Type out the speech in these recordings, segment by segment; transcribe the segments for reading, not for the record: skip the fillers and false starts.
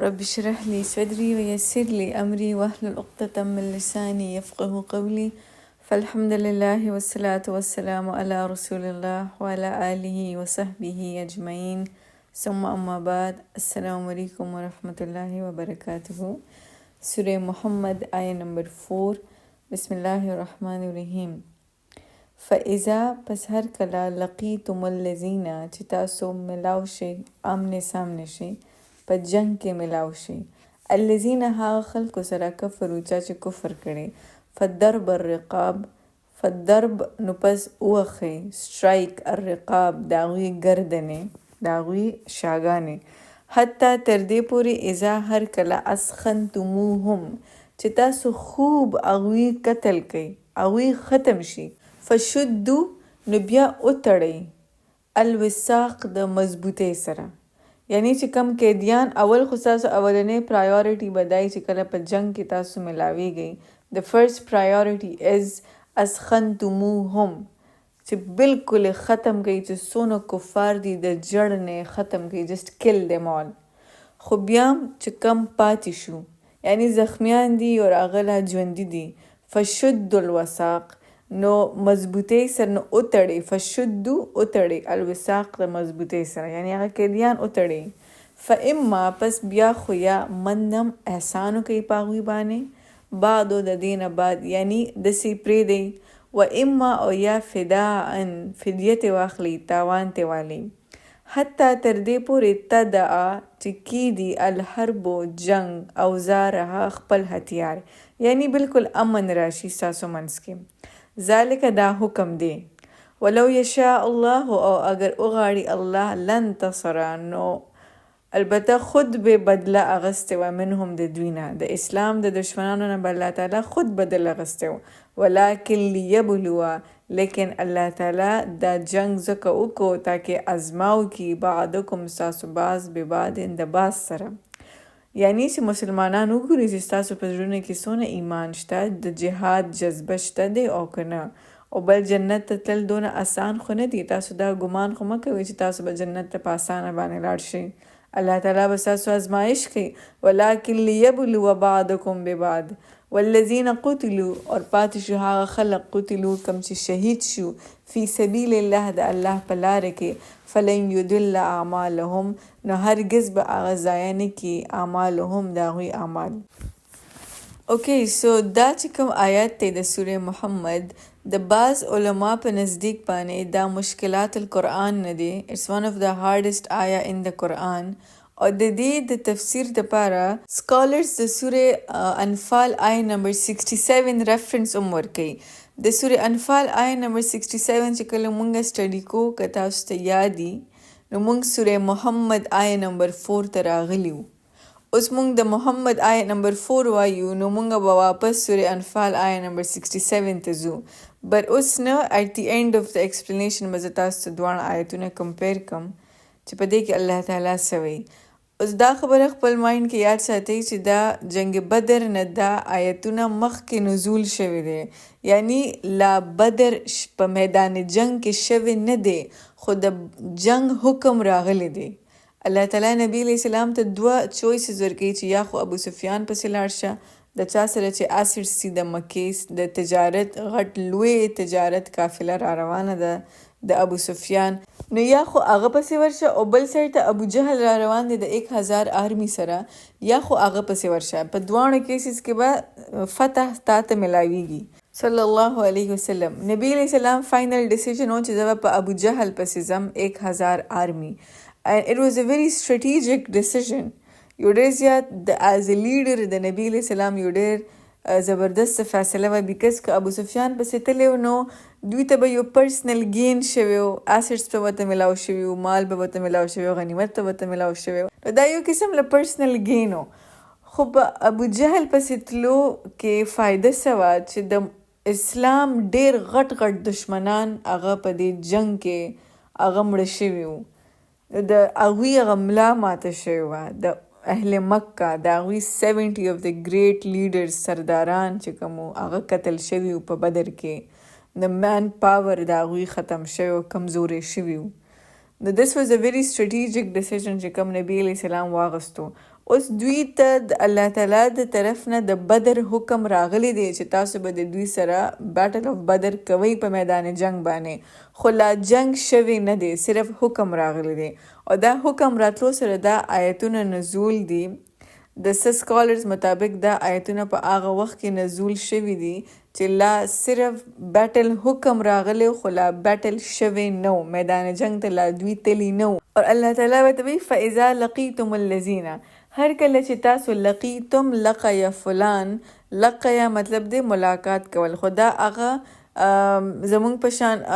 رب اشرح لي صدري ويسر لي أمري واحلل عقدة من لساني يفقه قولي. فالحمد لله والصلاة والسلام على رسول الله وعلى آله وصحبه أجمعين، ثم أما بعد. السلام عليكم ورحمة الله وبركاته. سورة محمد آية نمبر 4. بسم الله الرحمن الرحيم. فإذا پس هر کلا لقیتم الذین چې تاسو ملاو شي آمنے سامنے شي په جنگ کې ملاو شي الذین هغه خلکو سره کفرو چې کفر کړي فضرب الرقاب فضرب نو پس اوخه سټرایک الرقاب داغوی گردنه داغوی شاگانه حتی تر دې پوری اذا هر کلا اسخنتموهم چې تاسو خوب اغوی قتل کړي اغوی ختم شي فشدو نو بیا اتړی الوثاق د مضبوطی سره، یعنی چې کم قیدیان اول خو تاسو اولنې پرایورټي بدای چې کله په جنگ کې تاسو ملاویږئ د فرست پرایورټي از اسخنتموهم چې بالکل ختم کړي چې څونه کفار دي د جړ نه ختم کړي جست کل دیم آل. خو بیا چې کم پاتې شو یعنی زخمیان دي او اغلا ژوندي دي فشد الوثاق نو مضبوطی سره نو اتړي فشدو اتړي الوثاق د مضبوطی سره یعنی هغه قیدیان اتړي فاما پس بیا خو یا منم احسانو کوي پاغوی باندې بعدو د دینه بعد یعنی دسی پری دی و اما او یا فداءن فدیت واخلی تاوان ته والی حتی تر دې پورې تدعا چې کی دی الحرب جنگ اوزارها خپل هتیار یعنی بالکل امن راشي ساسو منس کې ذالک دا حکم دی ولو یشاء الله او اگر اغاړي الله لن تصر نو البته خود به بدله اغسته و منهم د دوینا د اسلام د دشمنانو نه الله تعالی خود بدله اغسته ولکن لیبلوا لیکن الله تعالی دا جنگ زکه وکړو تاکي ازماو کی بعضکم ساسو باز به بعد د باز سره یعنی چې مسلمانان وګوري چې تاسو په ژوند کې څونه ایمان شته د جهاد جذبه شته دی او کنه او بل جنت ته تل دونه آسان خو نه دی. تاسو دا ګمان خو مه کوئ چې تاسو به جنت ته په آسانه باندې لاړ شئ. الله تعالی به تاسو ازمایش کوي ولکن لیبلو بعضکم ببعض والذین قتلوا اور پاتې شو هغه خلق قتلوا کم چې شهید شو فی سبیل الله د الله په لاره کې فلن یضل اعمالهم نو هرگز به هغه ضایع نه کړي اعمالهم د هغوی اعمال. اوکے سو دا چې کوم آیات دی د سورې محمد د بعض علما په نزدیک باندې دا مشکلات القرآن نه دی. اٹس ون آف د هارډست آیا ان د قرآن او د دې د تفسیر لپاره سکالرز د سورې انفال آیه نمبر 67 ریفرنس ورکوي. د سورې انفال آیه نمبر 67 چې کله مونږ سټډي کو که تاسو ته یادي نو مونږ سورې محمد آیه نمبر 4 ته راغلیو. اوس مونږ د محمد آیه نمبر 4 وایو نو مونږ به واپس سورې انفال آیه نمبر 67 ته ځو. بٹ اوس نه ایٹ دی اینڈ آف د ایکسپلینیشن به زه تاسو ته دواړه آیتونه کمپیر کم چې په دې کې الله تعالی څه وایي. اوس دا خبره خپل مایند کې یاد ساتئ چې دا جنگ بدر نه دا آیتونه مخکې نزول شوی دی یعنی لا بدر په میدان جنگ کې شوی نه دی خو د جنگ حکم راغلی دی. الله تعالی نبی علیہ السلام ته 2 چویسز ورکوي چې یا خو ابو سفیان پسې لاړ شه د چا سره چې اسیر سي د مکې د تجارت غټ لوی تجارت قافله را روانه ده د ابو سفیان نو یا خو هغه پسې ورشه او بل سایډ ته ابو جهل را روان دی د 1000 آرمی سره یا خو هغه پسې ورشه. په دواړو کیسز کې به فتح تاته ملاویږي. صلی الله علیه وسلم نبی علیہ السلام فائنل ډیسیژن و چې زه په ابو جهل پسې زم 1000 آرمی and it was a very strategic decision. یو ډېر زیات as a leader د نبی علیہ السلام یو ډېر زبردست فیصله وه بیکز که ابو سفیان پسې تللی و نو دوی ته به یو پرسنل گین شوی و اسیډس به ورته ملاو شوي و مال به ورته ملاو شوی و غنیمت ته ورته ملاو شوی و دا یو قسم له پرسنل گین و. خو په ابو جهل پسې تلو کې فایده څه وه چې د اسلام ډېر غټ غټ دشمنان هغه په دې جنگ کې هغه مړه شوي وو. د هغوی هغه ملا ماته شوې وه د اهل مکه د هغوی 70 of the great leaders سرداران چې کوم هغه قتل شوي وو په بدر کې د مین پاور د هغوی ختم شوی و کمزوري شوي وو. نو this was a very strategic decision چې کوم نبی علیہ السلام واغستو. اوس دوی ته د الله تعالی د طرف نه د بدر حکم راغلی دی چې تاسو به د دوی سره بیټل آف بدر کوئ په میدان جنگ باندې، خو لا جنگ شوی نه دی، صرف حکم راغلی دی. او دا حکم راتلو سره دا آیتونه نزول دي. د سکالرز مطابق دا آیتونه په هغه وخت کې نزول شوي دي چې لا صرف بیټل حکم راغلی خو لا بیټل شوی نو، میدان جنگ ته لا دوی تلی نو. اور الله تعالی ورته وایي فاذا لقیتم الذین، هر کله چې تاسو لقیتم، لقیا فلان، لقیا مطلب دی ملاقات کول، خو دا هغه زمونږ په شان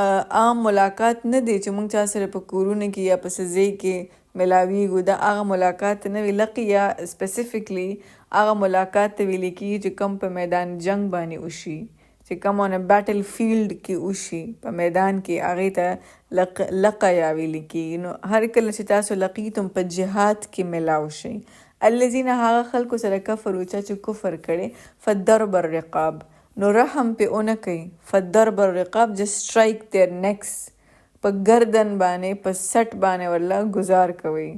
عام ملاقات نه دی چې مونږ چا سره په کورونه کې یا په ځای کې ملاویږو. دا هغه ملاقات نه وي. لقیا سپیسیفکلی هغه ملاقات ته ویل کېږي چې کم په میدان جنگ باندې وشي، چې کم اون بیټل فیلډ کې وشي، په میدان کې هغې ته لقیا ویل کېږي. نو هر کله چې تاسو لقیتم په جهاد کې ملاو شئ. الذین هغه خلکو سره کفرو چې کفر کړي، فضرب الرقاب، نو رحم پې اونه کوي. فضرب الرقاب just strike their necks، په گردن باندې په سټ باندې ورله گزار کوي.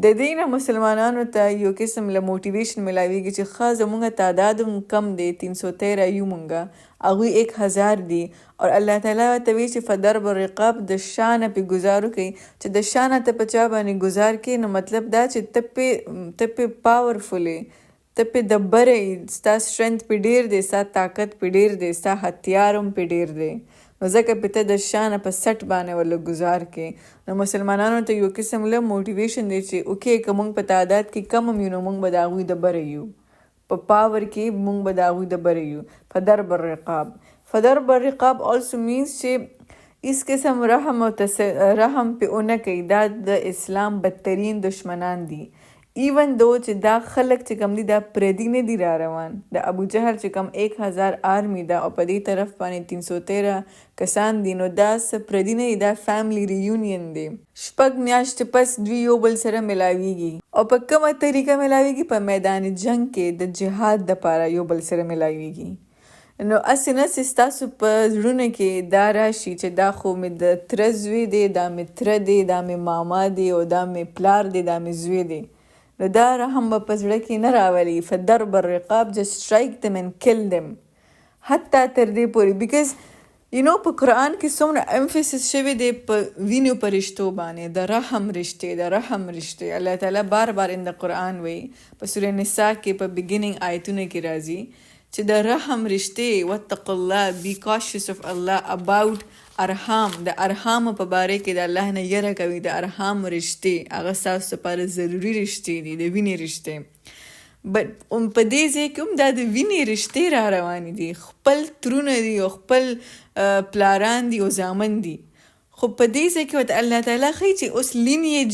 د دې نه مسلمانانو ته یو قسم له موټیویشن ملاویږي چې ښه زمونږ تعداد هم کم دی، 313 یو مونږه، هغوی 1000 دي. اور الله تعالی ورته وایي چې فضرب الرقاب د شانه پې گزار وکړي، چې د شانه ته په چا باندې گزار کړي، نو مطلب دا چې ته پې پاورفل یې، ته پې دبر یې، ستا سټرنث پې ډېر دی، ستا طاقت پې ډېر دی، ستا هتیار هم پې ډېر دی، نو ځکه پې ته د شانه په سټ باندې ورله گزار کې. نو مسلمانانو ته یو قسم له موټیویشن دی چې اوکې که مونږ په تعداد کې کم هم یو نو مونږ به د هغوی د بره یو، په پاور کې مونږ به د هغوی د بره یو. فضرب الرقاب، فضرب الرقاب also means چې اس قسم رحم پې اونه کوي. دا د اسلام بدترین دشمنان دي. ایون دو چې دا خلق چې کم دی دا پردی نه دی را روان. د ابو جهل چې کم 1000 آرمی دا او په دې طرف باندې 313 کسان دي، نو دا څه پردی نه دی، دا فیملی ریونین دی. 6 میاشتې پس دوی یو بل سره ملاویږي. او په کومه طریقه ملاویږي؟ په میدان جنگ کې د جهاد دپاره یو بل سره ملاویږي. نو اسې نه چې ستاسو په زړونه کې دا راشي چې دا خو مې د تره زوی دی، دا مې تره دی، دا مې ماما دی، او دا مې پلار دی، دا مې زوی دی، نو دا رحم به په زړه کې نه راولي. فضرب الرقاب just strike them and kill them، حتی تر دې پورې. بیکاز په قرآن کې څومره امفیسس شوی دی په وینو په رشتو باندې، د رحم رشتې، د رحم رشتې. الله تعالی بار بار ان د قرآن وایي، په سوره نساء کې په بگیننگ آیتونه کې راځي چې د رحم رشتې، واتقوا الله، be cautious of Allah about ارحام. د ارحام په باره کې د الله نه یره کوي. د ارحام رشتې هغه ستاسو لپاره ضروري رشتې دي، د وینې رشتې. بټ په دې ځای کې هم دا د وینې رشتې را روانې دي، خپل ترونه دي او خپل پلاران دي او زامن دي. خو په دې ځای کې ورته الله تعالی ښایي چې اوس لینیج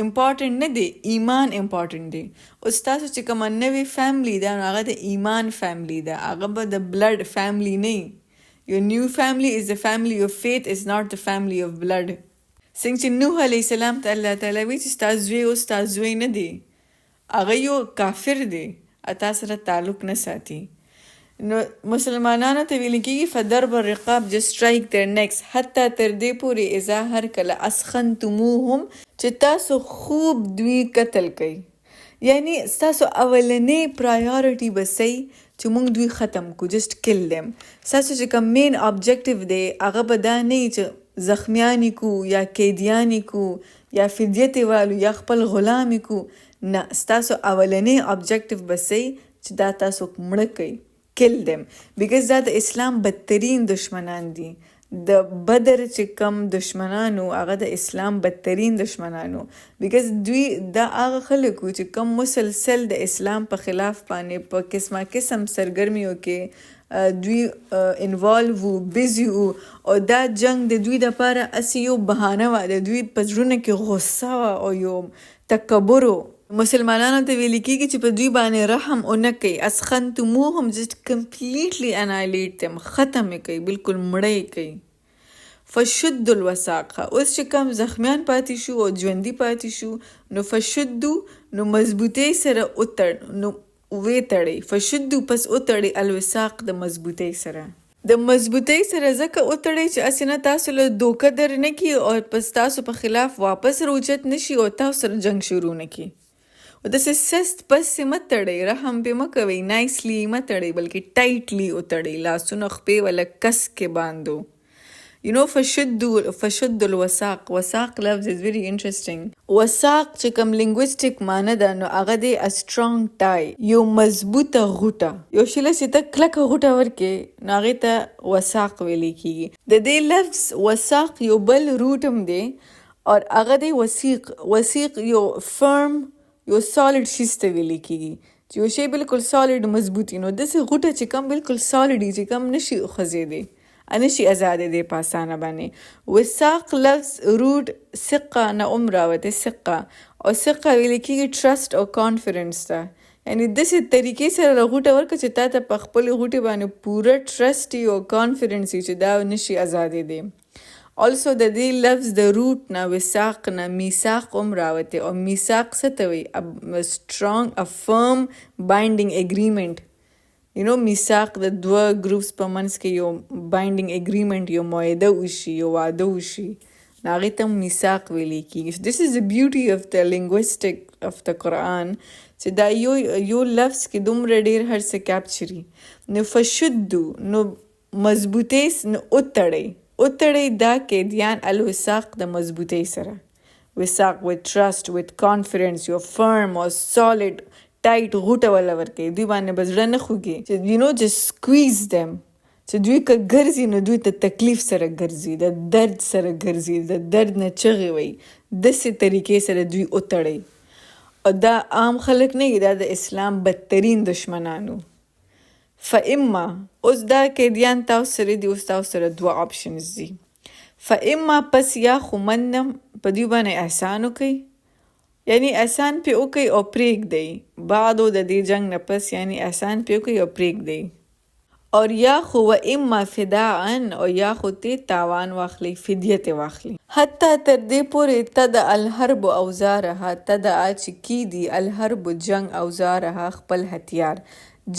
امپارټنټ نه دی، ایمان امپارټنټ دی. اوس تاسو چې کومه نوې فیملی ده نو هغه د ایمان فیملی ده، هغه به د بلډ فیملی نه. Your new family is the family of faith, is not the family of blood. څنګه چې نوح علیه السلام ته الله تعالی وایي چې ستا زوی او ستا زوی نه دی، هغه یو کافر دی، تا سره تعلق نه ساتي. نو مسلمانانو ته ویل کېږي فضرب الرقاب just strike their necks، حتی تر دې پورې اذا هر کله اسخنتموهم، چې تاسو خوب دوی قتل کوي. یعنی ستاسو اولنې پرایورټي بسئ چې مونږ دوی ختم کو، جسٹ کل دیم. ستاسو چې کوم مین آبجیکټیو دی هغه به دا نه وي چې زخمیانی کو یا قیدیانی کو یا فدیت والو یا خپل غلامی کو. نه، ستاسو اولنې آبجیکټیو بسئ چې دا تاسو مړه کوي، کل دیم. بیکاز دا د اسلام بدترین دشمنان دي. د بدر چې کم دشمنانو هغه د اسلام بدترین دشمنانو. بیکاز دوی دا هغه خلکو چې کم مسلسل د اسلام په خلاف باندې په قسمه قسم سرګرمیو کې دوی انوالو وو، بیزی وو. او دا جنگ د دوی دپاره اسی یو بهانه وه، د دوی په زړونه کې غصه وه او یو تکبر و. مسلمانانو ته ویل کېږي چې په دوی باندې رحم ونه کوي. اسخنتموهم just completely annihilate them، ختم یې کوي، بالکل مړه یې کوي. فشد الوثاق، اوس چې کم زخمیان پاتې شو او ژوندي پاتې شو، نو فشدو، نو مضبوطۍ سره نو وې تړئ. فشدو پس وتړئ الوثاق، د مضبوطۍ سره. د مضبوطۍ سره ځکه وتړئ چې هسې نه تاسو له دوکه در نه کي او پس تاسو په خلاف واپس روچت نشي او تاسو سره جنګ شروع نه کي. او داسې سست پسې مه تړئ، رحم پې مه کوئ، نایسلی مه تړئ بلکې ټایټلی وتړئ، لاسونه خپې ولا کس کې باندو. فشد الوساق. وساق لفظ is very interesting. وساق چې کوم لینګویسټیک معنی ده نو هغه دی a strong tie، یو مضبوطه غوټه. یو شي له چې ته کلکه غوټه ورکې نو هغې ته وساق ویلی کېږي. د دې لفظ وساق یو بل روټ هم دی او هغه دی وثیق. وثیق یو فرم یو سالډ شیز ته ویلی کېږي چې یو شی بالکل سالډ مضبوط وي. نو داسې غوټه چې کوم بالکل سالډ وي چې کوم نشي خوځېدی، نشي ازادې دی په اسانه باندې. وثاق لفظ روټ ثقه نه هم راوتی، ثقه، او ثقه ویل کېږي ټرسټ او کانفیډنس ته. یعنې داسې طریقې سره غوټه ورکړه چې تا ته په خپلې غوټې باندې پوره ټرسټ وي او کانفیډنس وي چې دا نشي ازادې دی. also د دې لفظ د روټ نه وثاق نه میثاق هم راوتی، او میثاق څه ته وایي؟ strong a firm binding agreement. میثاق د دوه ګروپس په منځ کې یو بایندینګ اګریمنټ، یو معاهده وشي، یو واده وشي، نو هغې ته میثاق ویلی کېږي. This is the beauty of the linguistic of the Quran چې دا یو لفظ کې دومره ډېر هر څه کیپچري. نو فشدو نو مضبوطۍ، نو اتړئ دا قیدیان الوثاق د مضبوطۍ سره. وثاق with trust, with confidence, you're firm or solid. ټایټ غوټه ولا ورکوي، دوی باندې به زړه نه خوږي چې just squeeze them، چې دوی که ګرځي نو دوی ته تکلیف سره ګرځي، د درد سره ګرځي، د درد نه چغې وایي، داسې طریقې سره دوی وتړئ. او دا عام خلک نه وي، دا د اسلام بدترین دشمنانو. فاما اوس دا قیدیان تاسو سره دي، اوس تاسو سره دوه آپشنز دي. فاما پس یا خو منم په دوی باندې احسان وکئ، یعنی احسان پې وکئ او پرېږدئ، بعدو د دې جنګ نه پس یعنی احسان پې وکئ او پرېږدئ. اور یا خو و اما فداعن، او یا خو تی تاوان واخلی، فدیه تی واخلی. حتی تر دې پورې تدع الحرب اوزارها، تدع چې کیدي الحرب جنگ اوزارها خپل هتیار.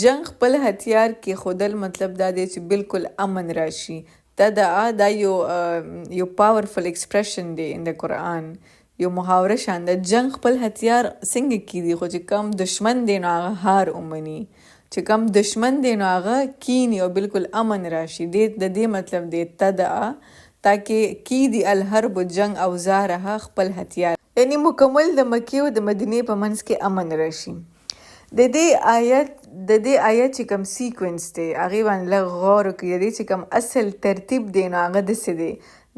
جنگ خپل هتیار کې خودل مطلب دا دی چې بالکل امن راشي. تدع دا یو پاورفل ایکسپریشن دی ان د قرآن، یو محاوره شان ده. جنگ خپل هتیار څنګه کیدي، خو چې کم دشمن دی نو هغه هار ومني، چې کم دشمن دی نو هغه کینی او بالکل امن راشي. د دې مطلب دی تدعا، تاکې کیدي الحرب جنگ اوزارها خپل هتیار، یعنی مکمل د مکې او د مدینې په منځ کې امن راشي. د دې آیت چې کوم سیکوینس دی هغې باندې لږ غور وکړئ. د دې چې کوم اصل ترتیب دی نو هغه داسې دی.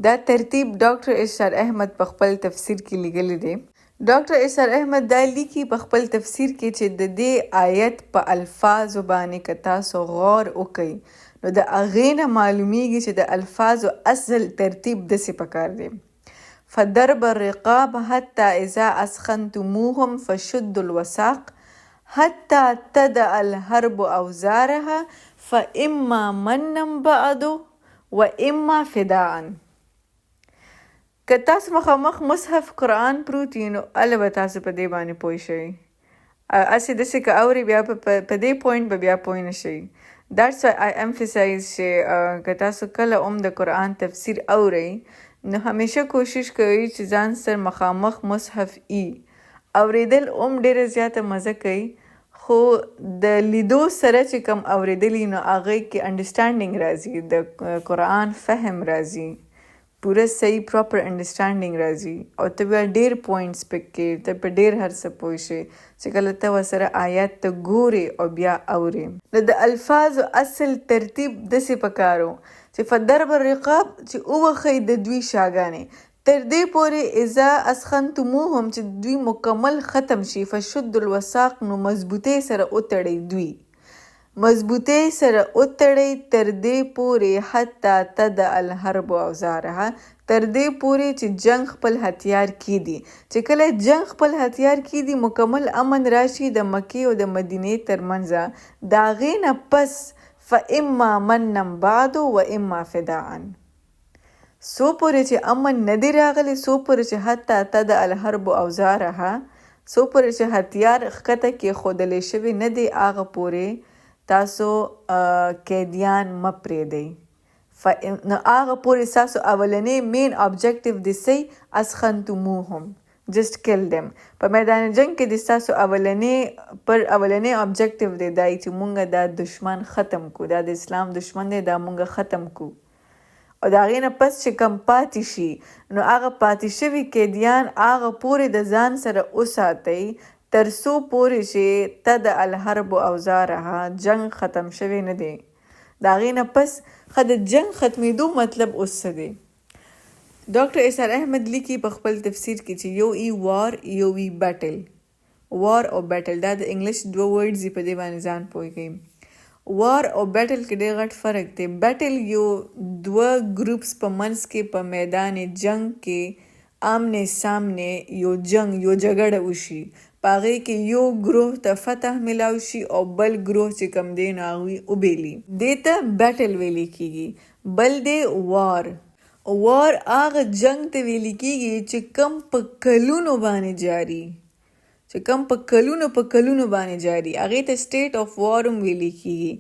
دا ترتیب ډاکټر اشار احمد په خپل تفسیر کې لیکلی دی. ډاکټر اشار احمد دا لیکي په خپل تفسیر کې چې د دې آیت په الفاظو باندې که تاسو غور وکئ نو د هغې نه معلومیږي چې د الفاظو اصل ترتیب داسې پکار دی. فضرب الرقاب حتی اذا اسخنتموهم فشدوا الوثاق حتی تدع الحرب اوزارها فاما منا بعد و اما فداعا. که تاسو مخامخ مصحف قرآن پروت وي نو هله به تاسو په دې باندې پوه شئ. هسې داسې که اورئ بیا په دې پوینټ به بیا پوه نه شئ. That's why I emphasize چې که تاسو کله هم د قرآن تفسیر اورئ نو همیشه کوشش کوئ چې ځان سره مخامخ مصحف ای. اورېدل هم ډېره زیاته مزه کوي، خو د لیدو سره چې کوم اورېدلي نو هغې کې انډرسټانډینګ راځي، د قرآن فهم راځي، پوره صحیح پراپر انډرسټانډینګ راځي، او ته بیا ډېر پوینټس پکې ته په ډېر هر څه پوه شې چې کله ته ورسره آیات ته ګورې او بیا اورې. نو د الفاظو اصل ترتیب داسې پکار و چې فضرب الرقاب چې ووښئ د دوی شاګانې تر دې پورې اذا اسخنتموهم چې دوی مکمل ختم شي. فشد الوثاق نو مضبوطۍ سره وتړئ، دوی مضبوطۍ سره وتړئ تر دې پورې حتی تدع الحرب اوزارها، تر دې پورې چې جنگ خپل هتیار کیدي. چې کله جنگ خپل هتیار کیدي مکمل امن راشي د مکې او د مدینې ترمنځ، د هغې نه پس فاما منا بعد و اما فداعا. سو پورې چې امن نه دی راغلی، سو پورې چې حتی تدع الحرب اوزارها، سو پورې چې هتیار ښکته کېښودلی شوی نه دی، هغه پورې تاسو قیدیان مه پرېږدئ. نو هغه پورې ستاسو اولنی مین ابجیکټیو د سی اسخنتموهم جسٹ کل دیم. په میدان جنگ کې د ستاسو اولنی ابجیکټیو دی دای چې مونږ دا دشمن ختم کو، دا د اسلام دشمن دی، دا مونږ ختم کو. او د هغې نه پس چې کم پاتې شي نو هغه پاتې شوي قیدیان هغه پورې د ځان سره وساتئ تر څو پورې چې تد الحرب اوزارها جنگ ختم شوی نه دی. د هغې نه پس د جنگ ختمېدو مطلب اوس څه دی؟ ډاکټر اسحاق احمد لیکي په خپل تفسیر کې چې یو ای وار یو ای بیټل. وار او بیټل دا د انګلیش دوه ورډز دي، په دې باندې ځان پوه کړئ. وار او بیټل کې ډېر غټ فرق دی. بیټل یو دوه ګروپس په منځ کې په میدان جنگ کې آمنے سامنے یو جنگ یو جګړه وشي، په هغې کې یو گروه ته فتح ملاو شي او بل گروه چې کوم دی نو هغوی وبیلي، دې ته بیټل ویلی کیږي. بل دی وار. وار هغه جنگ ته ویلی کیږي چې کم په کلونو باندې جاری، باندې جاری، هغې ته سټیټ آف وار هم ویلی کیږي.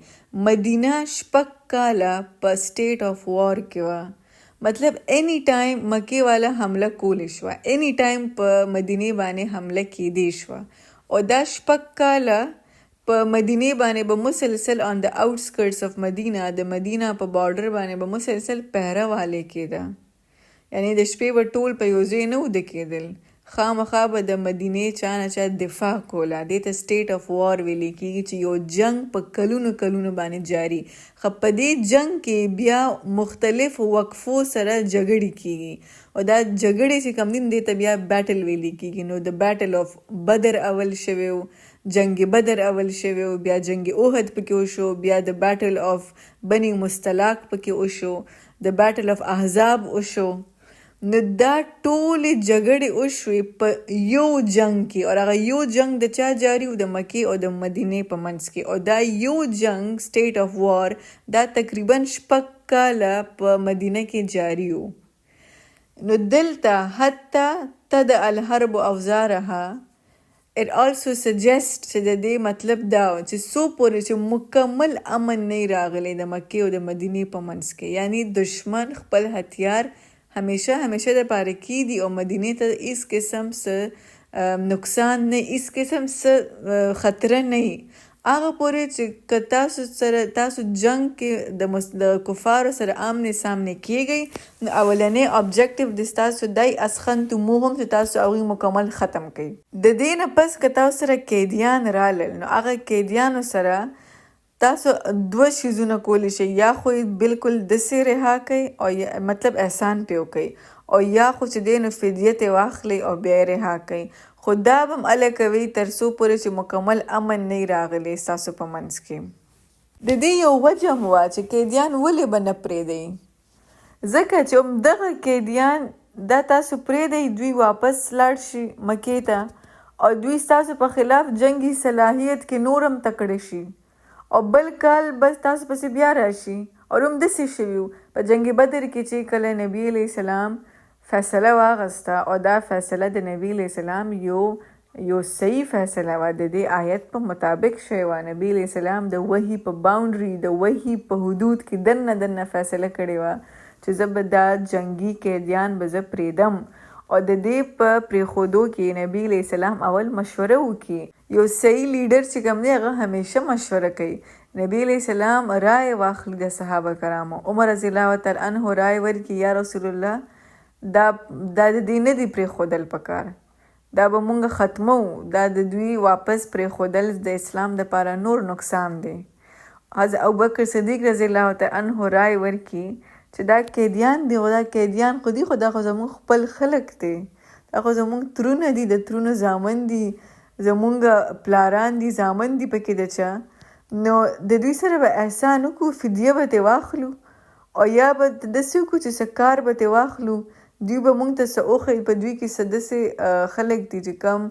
مدینه 6 کاله په سټیټ آف وار کې وه، مطلب اینی ټایم مکې والا حمله کولی شوه، اینی ټایم په مدینې باندې حمله کیدی شوه. او دا 6 کاله په مدینې باندې به مسلسل آن د آؤټسکرټس اف مدینه، د مدینه په بارډر باندې به مسلسل پهره والې کېده. یعنی د شپې به ټول په یو ځای نه وده کېدل، خامخا به د مدینې چا نه چا دفاع کوله. دې ته سټیټ آف وار ویلی کېږي چې یو جنگ په کلونو باندې جاری. خو په دې جنگ کې بیا مختلف وقفو سره جګړې کېږي او دا جګړې چې کوم دي دې ته بیا بیټل ویلی کېږي. نو د بیټل آف بدر اول شوی و، جنگ بدر اول شوی و، بیا جنگ احد پکې وشو، بیا د بیټل آف بنی مستلاق پکې وشو، د بیټل آف احزاب وشو. نو دا ټولې جګړې وشوې په یو جنگ کې، او هغه یو جنگ د چا جاری و؟ د مکې او د مدینې په منځ کې. او دا یو جنگ سټیټ آف وار دا تقریبا 6 کاله په مدینه کې جاری و. نو دلته حتی تد الحرب اوزارها it also suggests چې د دې مطلب دا و چې څو پورې چې مکمل امن نه راغلی د مکې او د مدینې په منځ کې، یعنی دشمن خپل هتیار همیشه د پاره کی دی او مدینه ته هیڅ قسم څه نقصان نه، هیڅ قسم څه خطر نه، هغه پورې چې تاسو جنگ کې د کفارو سره آمنے سامنے کیږئ نو اولنی ابجیکټیو د تاسو دای اسخنتموهم چې تاسو هغوی مکمل ختم کړئ. د دې نه پس که تاسو سره قیدیان رالل نو هغه قیدیانو سره تاسو دوه شیزونه کولی شئ، یا خو بالکل داسې رها کوئ او مطلب احسان پې وکئ، او یا خو چې دی نو فدیه ترې واخلئ او بیا یې رها کوئ. خو دا به هم هله کوئ تر څو پورې چې مکمل امن نه راغلی ستاسو په منځ کې. د دې یو وجه هم وه چې قیدیان ولې به نه پرېږدئ، ځکه چې همدغه قیدیان دا تاسو پرېږدئ دوی واپس لاړ شي مکې ته او دوی ستاسو په خلاف جنگي صلاحیت کې نور هم تکړه شي او بل کال بس تاسو پسې بیا راشي. او هم داسې شوي و په جنگ بدر کې چې کله نبی علیه السلام فیصله واغسته او دا فیصله د نبی علیه السلام یو صحیح فیصله وه، د دې آیت په مطابق شوی وه. نبی علیه السلام د وحی په باونډري د وحی په حدود کې دننه فیصله کړې وه چې زه به دا جنگي قیدیان به زه پرېږدم. او د دې په پرېښودو کې نبی علیه السلام اول مشوره وکړي. یو صحیح لیډر چې کوم دی هغه همیشه مشوره کوي. نبی علیه السلام رای واخلي د صحابه کرامو. عمر رضی الله تعالی عنه رای ورکړي یا رسول الله دا د دې نه دی پرېښودل پکار، دا به مونږ ختمو، دا د دوی واپس پرېښودل د اسلام دپاره نور نقصان دی. حضرت ابوبکر صدیق رضی الله تعالی عنه رای ورکړي چې دا قیدیان دی، دا قیدیان خو دی خو دا خو زمونږ خپل خلق دی، دا خو زمونږ ترونه دي، د ترونو زامن دي، زمونږ پلاران دي، زامن دي پکې د چا. نو د دوی سره به احسان وکړو، فدیه به ترې واخلو او یا به داسې وکړو چې څه کار به ترې واخلو. دوی به مونږ ته څه وښیي، په دوی کې څه داسې خلک دي چې کم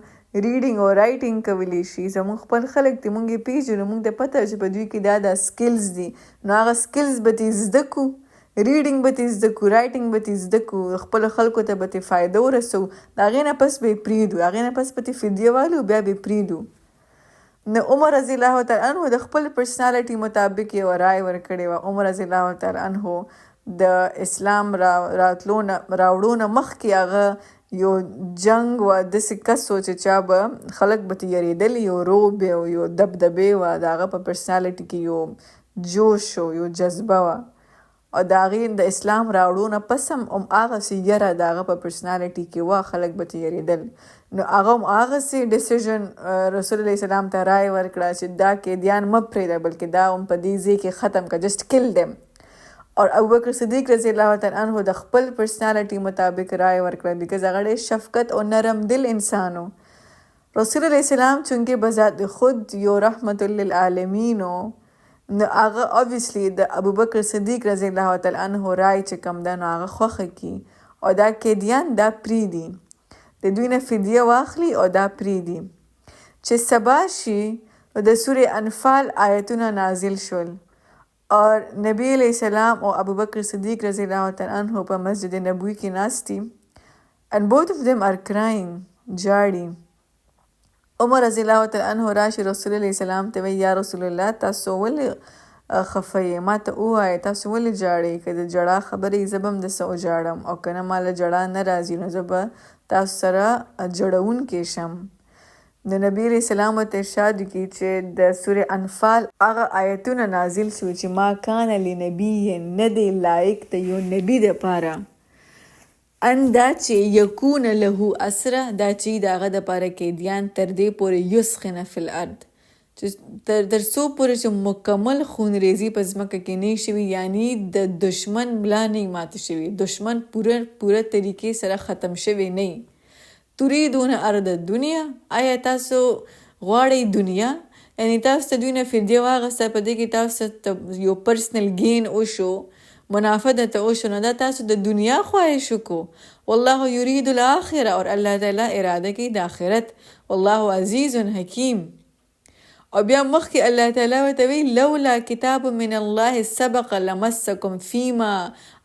ریډینګ او رایټینګ کولی شي، زمونږ خپل خلک دي، مونږ یې پېژنو، مونږ ته پته چې په دوی کې دا سکلز دي. نو هغه سکلز به ترې زده کړو، ریډینګ به ترې زده کړو، رایټینګ به ترې زده کړو، خپلو خلکو ته به ترې فایده ورسوو. د هغې نه پس به یې پرېږدو، هغې نه پس به ترې فدیه والو، بیا به یې پرېږدو. نو عمر رضی الله تعالی عنہ د خپل پرسنالټي مطابق یو رائے ورکړې وه. عمر رضی الله تعالی عنہ د اسلام راوړو نه مخکې هغه یو جنگ و، داسې کس و چې چا به خلک به ترې یریدل، یو روب او یو دبدبې وه، د هغه په پرسنالټي کې یو جوش و، یو جذبه وه، او د هغې د اسلام راوړو نه پس هم هغسې یره د هغه په پرسنالټي کې وه، خلک به ترې یریدل. نو هغه هم هغسې ډیسیژن رسول الله اسلام ته رایې ورکړه چې دا قیدیان مه پرېږده، بلکې دا هم په دې ځای کې ختم کړه، جسټ کل دیم. اور ابوبکر صدیق رضی الله تعالی عنہ د خپل پرسنالټي مطابق رائے ورکړه، بیکاز هغه ډېر شفقت او نرم دل انسان و. رسول الله اسلام چونکې بذات خود یو رحمت للعالمین و، نو هغه obviously د ابوبکر صدیق رضی الله تعالی عنہ رائے چې کوم ده نو هغه خوښه کي، او دا قیدیان دا پرېږدي، د دوی نه فدیه واخلي او دا پرېږدي. چې سبا شي نو د سورې انفال آیتونه نازل شول، اور نبی علیہ السلام او ابوبکر صدیق رضی اللہ تعالی عنہ په مسجد نبوی کې ناستی، and both of them are crying، جاړي. عمر رضی اللہ تعالی عنہ راشي رسول الله السلام ته وی یا رسول الله تاسو ولې خفه ما ته ووایه تاسو ولې جاړئ، که د جړا خبرې زه به هم درسه وجاړم، او که نه ماله جړا نه راځي نو زه به تاسو سره جړونکی شم. د نبی علیہ السلام ته ارشاد کی چې د سورې انفال هغه آیتونه نازل شو چې ما کان لنبی، نه دی لایق د یو نبی دپاره ان دا چې یکون له اسره، دا چې د هغه دپاره قیدیان تر دې پورې یسخنه فی الارض، چې تر څو پورې چې مکمل خونریزي په ځمکه کې نه شوي، یعنی د دشمن ملا نه ماته شوي، دشمن پوره طریقې سره ختم شوی نه. تريدون ارض الدنیا، آیا تاسو غواړئ دنیا، یعنی تاسو ته دوی نه فدیه واغسته، په دې کې تاسو ته یو پرسنل گین وشو، منافع درته وشو، نو دا تاسو د دنیا خواهش وکړو. والله یرید الاخره، اور الله تعالی اراده کوي د آخرت. والله عزیز حکیم. او بیا مخکې الله تعالی ورته وی لولا کتاب من الله سبق لمسکم فیما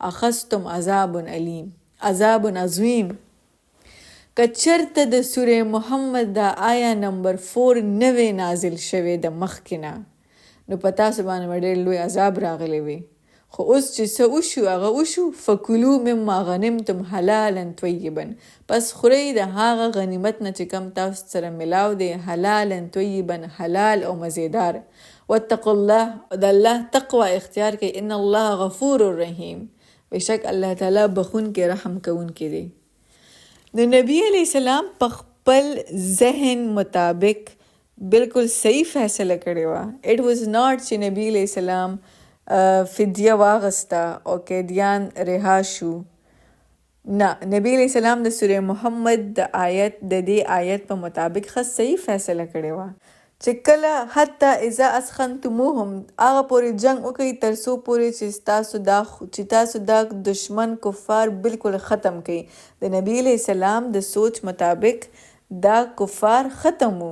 اخذتم عذاب علیم، عذاب عظیم. که چرته د سوره محمد دا آیا نمبر 4 نوې نازل شوې د مخکې نه، نو په تاسو باندې ډېر لوی عذاب راغلی وي. خو اوس چې څه وشو هغه وشو، فکلوا مما غنمتم حلالا طیبا، پس خورئ د هغه غنیمت نه چې کم تاسو سره ملاو دی، حلالا طیبا، حلال او مزیدار. واتقوا الله، د الله تقوی اختیار کړئ، ان الله غفور رحیم، بشک الله تعالی بخون کې رحم کوونکی دی. د نبی علیہ السلام په خپل ذهن مطابق بالکل صحیح فیصله کړې وه. اټ واز ناٹ چې نبی علیہ السلام فدیه واغسته او قیدیان رها شو، نه، نبی علیہ السلام د سوره محمد د دې آیت په مطابق ښه صحیح فیصله کړې وه چې کله حتی اذا اسخنتموهم، هغه پورې جنگ وکړئ تر څو پورې چې تاسو دا دشمن کفار بالکل ختم کړئ. د نبی علیہ السلام د سوچ مطابق دا کفار ختم وو،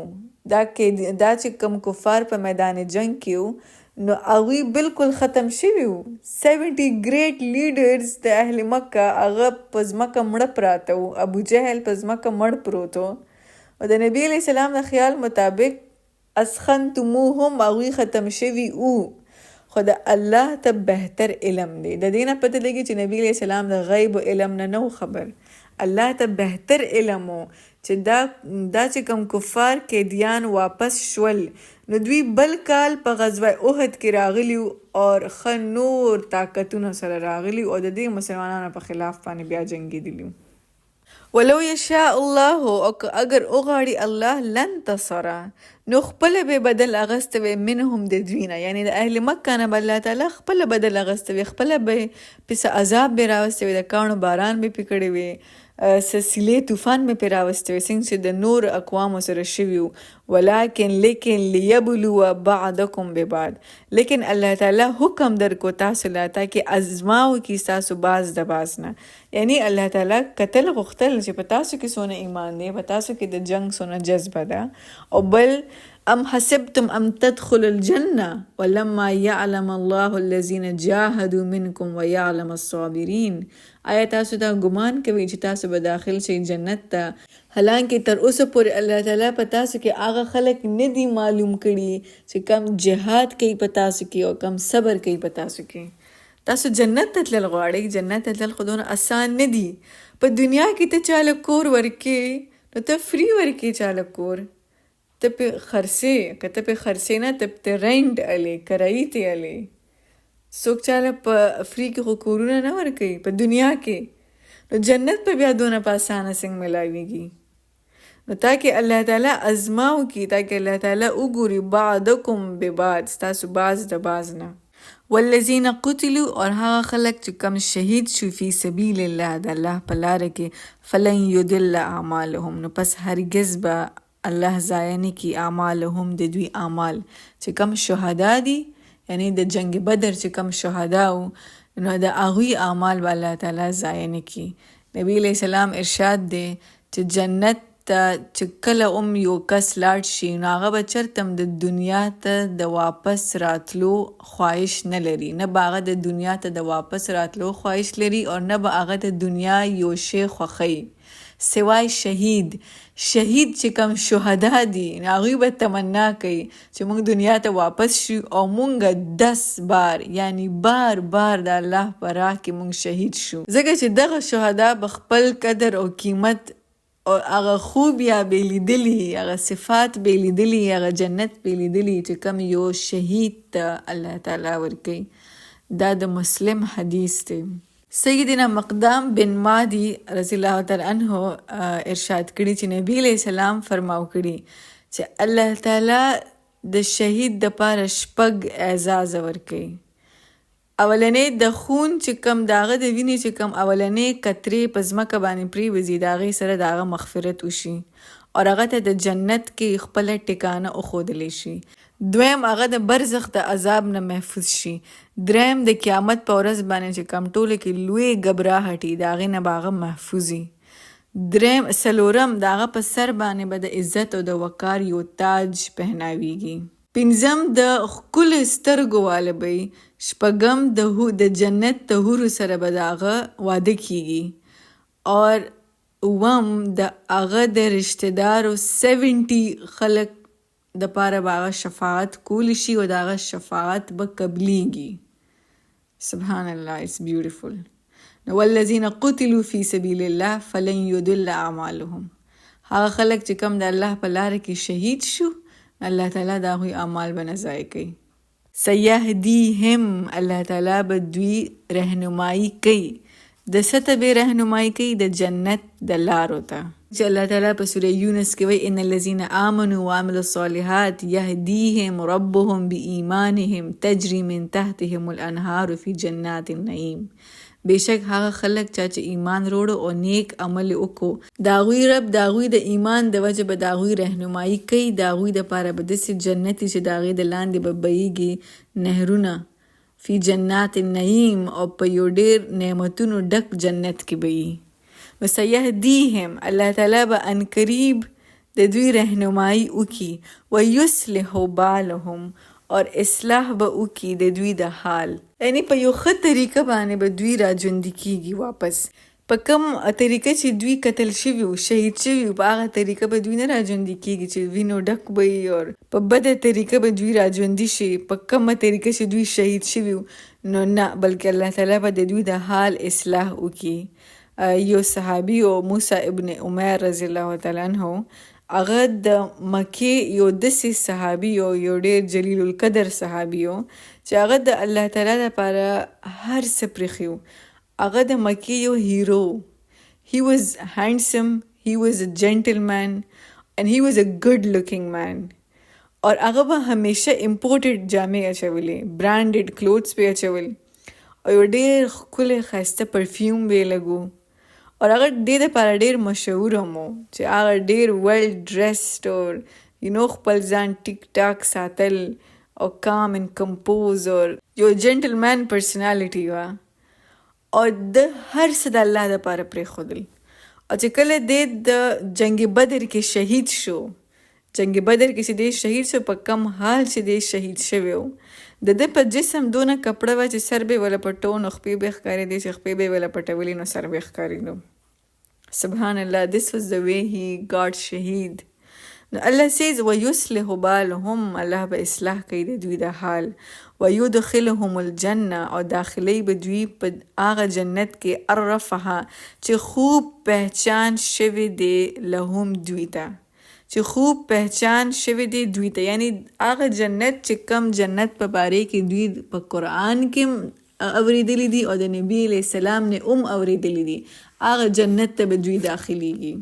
دا چې کوم کفار په میدان جنگ کې وو نو هغوی بالکل ختم شوي وو. 70 ګریټ لیډرز د اهل مکه هغه په ځمکه مړه پراته وو، ابو جهل په ځمکه مړ پروت و، او د نبی علیہ السلام د خیال مطابق اسخنتموهم هغوی ختم شوي وو. خو د الله ته بهتر علم دی، د دې نه پته لګي چې نبی علیہ السلام د غیب و علم نه خبر، الله ته بهتر علم و چې دا چې کوم کفار قیدیان واپس شول نو دوی بل کال په غزوه احد کې راغلی او ښه نور طاقتونه سره راغلی او د دې مسلمانانو په خلاف باندې بیا جنګېدلي. ولو یشاء الله، او اگر وغواړي الله، لانتصر، نو خپله به بدل اغسته وی منهم د دوی نه، یعنی د اهل مکه نه به الله تعالی خپله بدل اغسته وی، خپله به پسې عذاب به راوسته وی، د کاڼو باران به پې کړی وی، سلسلې طوفان به پې راوسته وی څنګه چې د نور اقوامو سره شوي وو. لیکن لیبلو بعضکم ببعض، لیکن الله تعالی حکم درکو تاسو لا تاکې ازماو کې تاسو باز د باز نه، یعنی الله تعالی قتل غوښتل چې په تاسو کې څونه ایمان دی، په تاسو کې د جنگ څونه جذبه ده، او بل ام حسبتم ام تدخلوا الجنة ولما يعلم الله الذين جاهدوا منكم ويعلم الصابرين. آیا تاسو دا ګمان کوي چې تاسو به داخل شئ جنت ته، حالانکه تر اوسه پورې الله تعالی په تاسو کې هغه خلک نه دي معلوم کړي چې کم جهاد کوي په تاسو کې او کم صبر کوي په تاسو کې. تاسو جنت ته تلل غواړئ، جنت ته تلل خو دونه اسان نه دي. په دنیا کې ته چاله کور ورکې نو ته فری ورکې چاله کور، ته پې خرڅې، که ته پې خرڅې نه ته پې رینټ الې کرایي ته الې. څوک چاله په فری کې خو کورونه نه ورکوي په دنیا کې، نو جنت په بیا دونه په اسانه څنګه ملاویږي؟ نو تاکہ اللہ تعالیٰ ازماو کی، تاکہ اللہ تعالیٰ اگوری بعدکم ببعد، ستاسو باز د باز نه. والذین قتلوا، اور هغه خلق چې کم شهید شو فی سبیل الله د الله په لاره کې، فلن یضل اعمالهم، نو پس هرگز به الله ضایع نه کی اعمالهم د دوی اعمال. چې کم شهدا دي یعنی د جنگ بدر چې کم شهدا وو نو د هغوی اعمال به الله تعالی ضایع نه کی. نبی علیہ السلام ارشاد دی چې جنت ته چې کله یو کس لاړ شي نو هغه به چرته د دنیا ته د واپس راتلو خواهش نه لري، نه به هغه د دنیا ته د واپس راتلو خواهش لري او نه به هغه د دنیا یو شی خوښوي سوای شهید. شهید چې کم شهدا دي هغوی به تمنا کوي چې موږ دنیا ته واپس شو او موږ 10 بار یعنی بار بار د الله په راه کې موږ شهید شو، ځکه چې دغه شهدا به خپل قدر او قیمت او هغه خوب یا بیلیدلی، هغه صفات بیلیدلی، هغه جنت بیلیدلی چې کم یو شهید ته الله تعالی ورکوي. دا د مسلم حدیث دی. سیدنا مقدام بن مادی رضی الله تعالی عنہ ارشاد کړي چې نبی علیہ السلام فرماو کړي چې الله تعالی د شهید د پاره 6 اعزاز ورکوي. اولنې د خون چې کم داغه د وینې چې کم اولنې قطرې په ځمکه باندې پریوځي د هغې سره د هغه مغفرت وشي او هغه ته د جنت کې خپله ټکانه وښودلی شي. دویم هغه د برزخ د عذاب نه محفوظ شي. دریم د قیامت په ورځ باندې چې کم ټوله کې لوی ګبراهټي د هغې نه به هغه محفوظ وي. څلورم د هغه په سر باندې به د عزت او د وقار یو تاج پهناویږي. پنځم د ښکلو سترګو واله به وي. شپږم د جنت د حورو سره به د هغه واده کیږي. اور اوم د هغه د رشته دارو 70 خلک د پاره به هغه شفاعت کولی شي او د هغه شفاعت به قبلیږي. سبحان الله، it's beautiful. نو والذین قتلوا فی سبیل الله فلن یضل اعمالهم، هغه خلک چې کم د الله په لاره کې شهید شو الله تعالی د هغوی اعمال به نه ضایع کوي. سیهدیهم، الله تعالی به دوی رهنمایي کوي. د څه ته به رهنمایي کوي؟ د جنت د لارو ته. چې الله تعالی په سوره یونس کې وایي ان الذین آمنوا وعملوا الصالحات یهدیهم ربهم بایمانهم تجری من تحتهم الانهار فی جنات النعیم. بیشک هغه خلک چې ایمان وروړو او نیک عمل وکړو د هغوی رب د هغوی د ایمان د وجه به د هغوی رهنمایي کوي، د هغوی دپاره به داسې جنتي چې د هغې د لاندې به بهیږي نهرونه فی جنات النعیم او په یو ډېر نعمتونو ډک جنت کې به وي. نو سیهدیهم، الله تعالی به عنقریب د دوی رهنمایي وکړي ویصلح بالهم، اور اصلاح به وکړي د دوی د حال، یعنی په یو ښه طریقه باندې به دوی راژوندي کیږي واپس. په کوم طریقه چې دوی قتل شوي وو شهید شوي وو په هغه طریقه به دوی نه راژوندي کیږي چې وینو ډک به وي، او په بده طریقه به دوی راژوندي شي په کومه طریقه چې دوی شهید شوي وو نو نه، بلکې الله تعالی به د دوی د حال اصلاح وکړي. یو صحابي او موسی ابن عمر رضی الله تعالی عنہ هغه د مکې یو داسې صحابي یو ډېر جلیل القدر صحابي و چې هغه د الله تعالی لپاره هر څه پرېښي و. هغه د مکې یو هیرو. He was handsome, he was a gentleman and he was a good looking man. اور هغه به همیشه امپورټډ جامې اچولې، برانډډ کلوتھس به اچول او یو ډېر ښکلی ښایسته پرفیوم به یې لګو. اور هغه دې دپاره ډېر مشهور هم و چې هغه ډېر ویل ډریسډ اور خپل ځان ټیک ټاک ساتل او کام اینډ کمپوز اور یو جنټلمین پرسنالټي وه او د هر څه د الله دپاره پرېښودل. او چې کله دې د جنګ بدر کې شهید شو جنگ بدر کې چې دی شهید شو په کم حال چې دی شهید شوی و. د ده په جسم دونه کپړه وه چې سر به یې وله پټو نو خپې به یې ښکارېدې چې خپې به یې وله پټولې نو سر به یې ښکارېدو. سبحان Allah, this was the way he got shaheed. Now Allah says, وَيُصْلِحُ بَالُهُمْ, Allah به اصلاح کوي د دوی د حال. وَيُدْخِلُهُمُ الْجَنَّةَ, او داخلی به دوی په هغه جنت کې عرفها چې خوب پہچان شوی دی لهم دوی ته. چې خوب پہچان شوی دی دوی ته، یعنی هغه جنت چې کم جنت په باره کې دوی په قرآن کې اوریدلی دي او د نبی علیہ السلام نه اوریدلی دي، هغه جنت ته به دوی داخلیږي.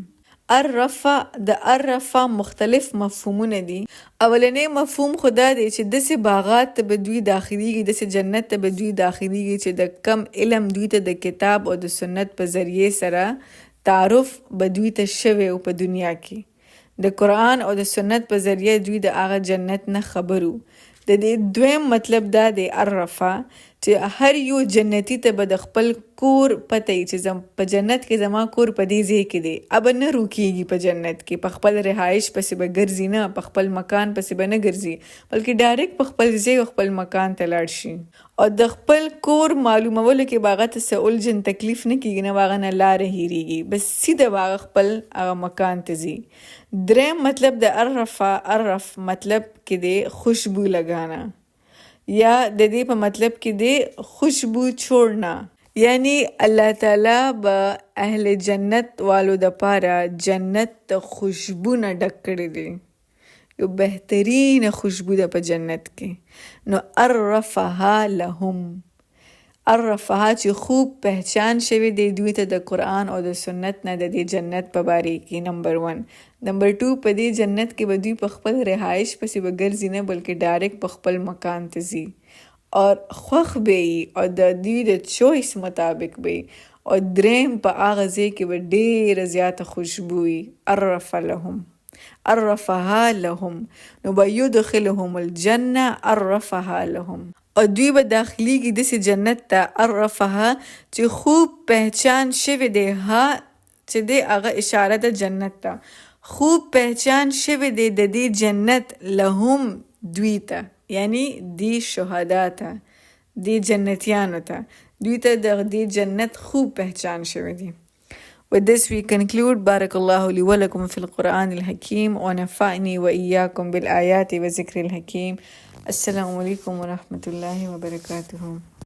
د عرفه مختلف مفهومونه دي. اولنی مفهوم خدا دی چې داسې باغات ته به دوی داخلیږي، داسې جنت ته به دوی داخلیږي چې د کم علم دوی ته د کتاب او د سنت په ذریعه سره تعارف به دوی ته شوی او په دنیا کې د قرآن او د سنت په ذریعه دوی د هغه جنت نه خبرو. د دې دویم مطلب دا دی عرفه چې هر یو جنتی ته به د خپل کور پته وي چې په جنت کې زما کور په دې ځای کې دی، ابه نه روکیږي په جنت کې، په خپل رهایش پسې به ګرځي نه، په خپل مکان پسې به نه ګرځي، بلکې ډایرکټ په خپل ځای او خپل مکان ته لاړ شي. او د خپل کور معلومولو کې به هغه ته څه الجن تکلیف نه کېږي، نه به هغه نه لاره هېرېږي، بس سیده به هغه خپل هغه مکان ته ځي. دریم مطلب د عرف مطلب کې دی خوشبو لگانا، یا د دې په مطلب کې دی خوشبو چھوڑنا، یعنی الله تعالی به اهل جنت والو د پاره جنت ته خوشبو نه ډک کړی دی، یو بهترین خوشبو ده په جنت کې. نو عرفها لهم، عرفها چې خوب پہچان شوی دی دوی ته د قرآن او د سنت نه د دې جنت په باره کې. نمبر 1. نمبر 2، په دې جنت کې به دوی په خپل رهایش پسې به ګرځي نه، بلکې ډایرکټ په خپل مکان ته ځي او خوښ به وي او د دوی د چویس مطابق به وي. او دریم په هغه ځای کې به ډېره زیاته خوشبو وي. عرفها لهم، نو به یدخلهم الجنه عرفها لهم، او دوی به داخلیږي داسې جنت ته عرفها چې خوب پہچان شوی دی، ها چې دی هغه اشاره ده جنت ته، خوب پہچان شوی دی د دې جنت لهم دوی ته، یعنی دی شهدا ته، دی جنتیانو ته، دوی ته د دې جنت خوب پہچان شوی دی. With this we conclude. بارك الله لي ولكم في القرآن الحكيم ونفعني وإياكم بالآيات وذكر الحكيم. السلام عليكم ورحمة الله وبركاته.